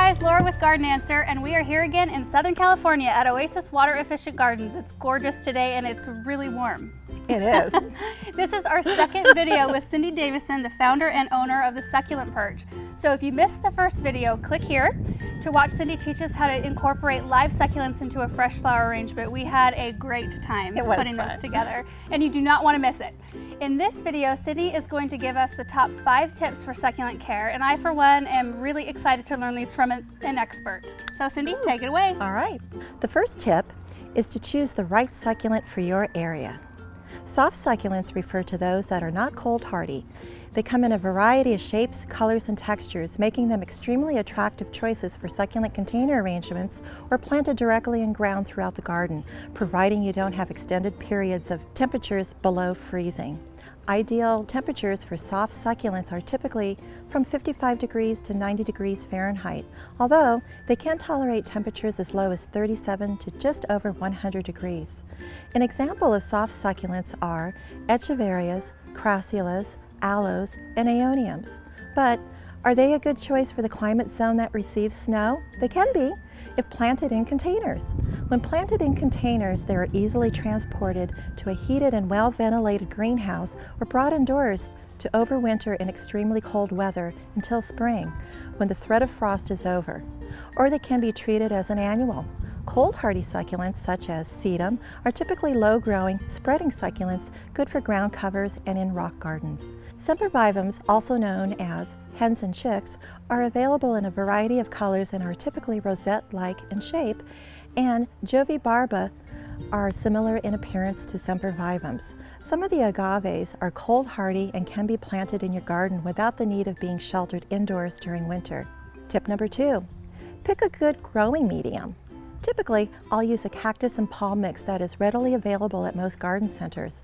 guys, Laura with Garden Answer, and we are here again in Southern California at Oasis Water Efficient Gardens. It's gorgeous today and it's really warm. It is. This is our second video with Cindy Davison, the founder and owner of the Succulent Perch. So if you missed the first video, click here to watch Cindy teach us how to incorporate live succulents into a fresh flower arrangement. We had a great time putting this together, and you do not want to miss it. In this video, Cindy is going to give us the top 5 tips for succulent care, and I, for one, am really excited to learn these from an expert. So Cindy, take it away. All right. The first tip is to choose the right succulent for your area. Soft succulents refer to those that are not cold hardy. They come in a variety of shapes, colors, and textures, making them extremely attractive choices for succulent container arrangements or planted directly in ground throughout the garden, providing you don't have extended periods of temperatures below freezing. Ideal temperatures for soft succulents are typically from 55 degrees to 90 degrees Fahrenheit, although they can tolerate temperatures as low as 37 to just over 100 degrees. An example of soft succulents are echeverias, crassulas, aloes, and aeoniums. But are they a good choice for the climate zone that receives snow? They can be, if planted in containers. When planted in containers, they are easily transported to a heated and well-ventilated greenhouse or brought indoors to overwinter in extremely cold weather until spring, when the threat of frost is over. Or they can be treated as an annual. Cold-hardy succulents, such as sedum, are typically low-growing, spreading succulents, good for ground covers and in rock gardens. Sempervivums, also known as hens and chicks, are available in a variety of colors and are typically rosette-like in shape, and Jovibarba are similar in appearance to Sempervivums. Some of the agaves are cold-hardy and can be planted in your garden without the need of being sheltered indoors during winter. Tip number 2, pick a good growing medium. Typically, I'll use a cactus and palm mix that is readily available at most garden centers.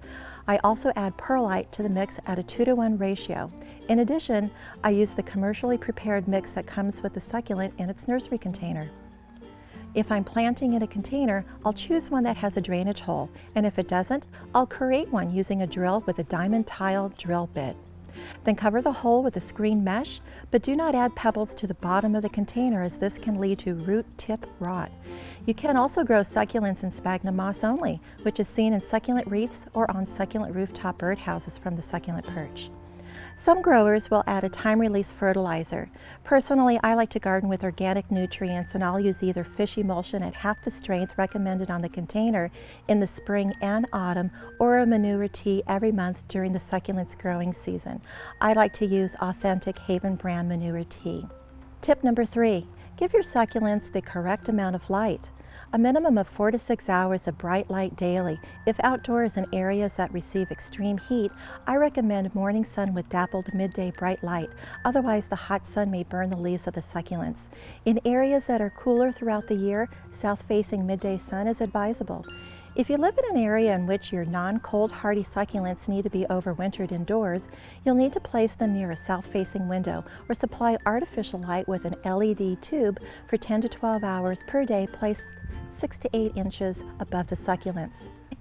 I also add perlite to the mix at a 2-to-1 ratio. In addition, I use the commercially prepared mix that comes with the succulent in its nursery container. If I'm planting in a container, I'll choose one that has a drainage hole, and if it doesn't, I'll create one using a drill with a diamond tile drill bit. Then cover the hole with a screen mesh, but do not add pebbles to the bottom of the container, as this can lead to root tip rot. You can also grow succulents in sphagnum moss only, which is seen in succulent wreaths or on succulent rooftop birdhouses from the succulent perch. Some growers will add a time-release fertilizer. Personally, I like to garden with organic nutrients, and I'll use either fish emulsion at half the strength recommended on the container in the spring and autumn, or a manure tea every month during the succulents growing season. I like to use authentic Haven brand manure tea. Tip number 3, give your succulents the correct amount of light. A minimum of 4 to 6 hours of bright light daily. If outdoors in areas that receive extreme heat, I recommend morning sun with dappled midday bright light. Otherwise, the hot sun may burn the leaves of the succulents. In areas that are cooler throughout the year, south-facing midday sun is advisable. If you live in an area in which your non-cold hardy succulents need to be overwintered indoors, you'll need to place them near a south-facing window or supply artificial light with an LED tube for 10 to 12 hours per day, placed 6 to 8 inches above the succulents.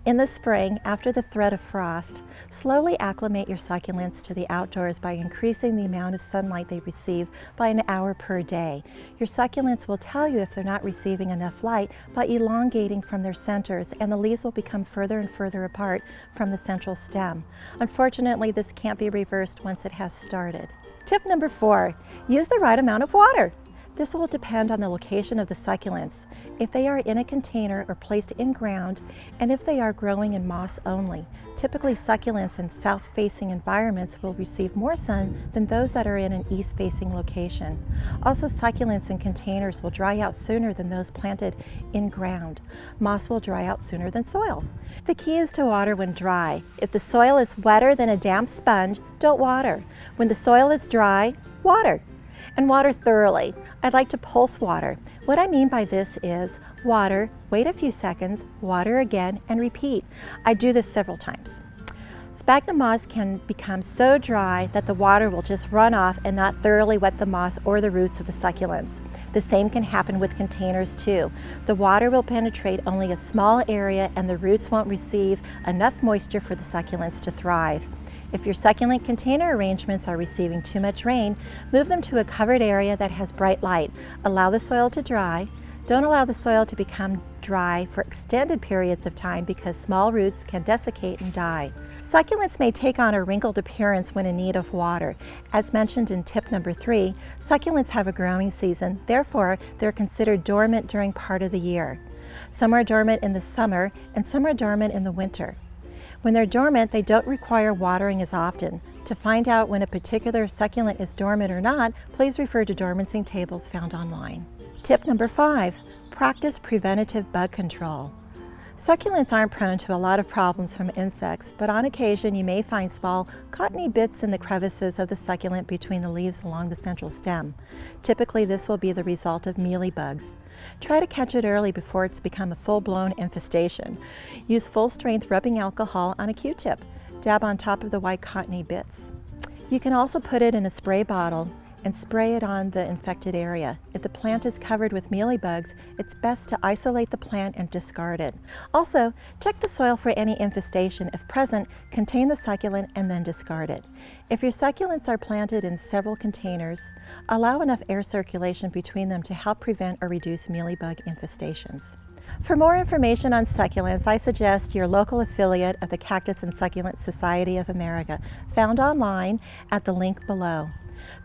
In the spring, after the threat of frost, slowly acclimate your succulents to the outdoors by increasing the amount of sunlight they receive by an hour per day. Your succulents will tell you if they're not receiving enough light by elongating from their centers, and the leaves will become further and further apart from the central stem. Unfortunately, this can't be reversed once it has started. Tip number 4, use the right amount of water. This will depend on the location of the succulents, if they are in a container or placed in ground, and if they are growing in moss only. Typically, succulents in south-facing environments will receive more sun than those that are in an east-facing location. Also, succulents in containers will dry out sooner than those planted in ground. Moss will dry out sooner than soil. The key is to water when dry. If the soil is wetter than a damp sponge, don't water. When the soil is dry, water. And water thoroughly. I'd like to pulse water. What I mean by this is water, wait a few seconds, water again, and repeat. I do this several times. Sphagnum moss can become so dry that the water will just run off and not thoroughly wet the moss or the roots of the succulents. The same can happen with containers too. The water will penetrate only a small area and the roots won't receive enough moisture for the succulents to thrive. If your succulent container arrangements are receiving too much rain, move them to a covered area that has bright light. Allow the soil to dry. Don't allow the soil to become dry for extended periods of time because small roots can desiccate and die. Succulents may take on a wrinkled appearance when in need of water. As mentioned in tip number 3, succulents have a growing season, therefore they're considered dormant during part of the year. Some are dormant in the summer and some are dormant in the winter. When they're dormant, they don't require watering as often. To find out when a particular succulent is dormant or not, please refer to dormancy tables found online. Tip number 5, practice preventive bug control. Succulents aren't prone to a lot of problems from insects, but on occasion you may find small cottony bits in the crevices of the succulent between the leaves along the central stem. Typically this will be the result of mealybugs. Try to catch it early before it's become a full-blown infestation. Use full-strength rubbing alcohol on a Q-tip. Dab on top of the white cottony bits. You can also put it in a spray bottle and spray it on the infected area. If the plant is covered with mealybugs, it's best to isolate the plant and discard it. Also, check the soil for any infestation. If present, contain the succulent and then discard it. If your succulents are planted in several containers, allow enough air circulation between them to help prevent or reduce mealybug infestations. For more information on succulents, I suggest your local affiliate of the Cactus and Succulent Society of America, found online at the link below.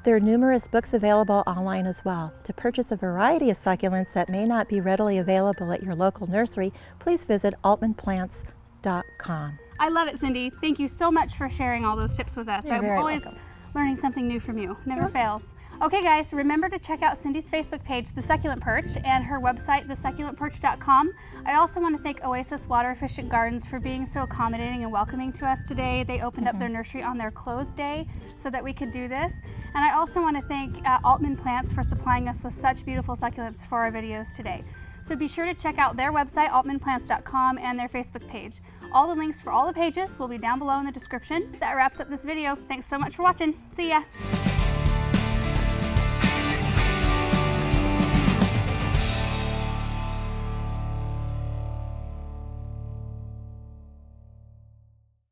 There are numerous books available online as well. To purchase a variety of succulents that may not be readily available at your local nursery, please visit altmanplants.com. I love it, Cindy. Thank you so much for sharing all those tips with us. You're I'm very always welcome. learning something new from you. Never fails. Okay guys, remember to check out Cindy's Facebook page, The Succulent Perch, and her website, thesucculentperch.com. I also want to thank Oasis Water Efficient Gardens for being so accommodating and welcoming to us today. They opened up their nursery on their closed day so that we could do this. And I also want to thank Altman Plants for supplying us with such beautiful succulents for our videos today. So be sure to check out their website, altmanplants.com, and their Facebook page. All the links for all the pages will be down below in the description. That wraps up this video. Thanks so much for watching. See ya.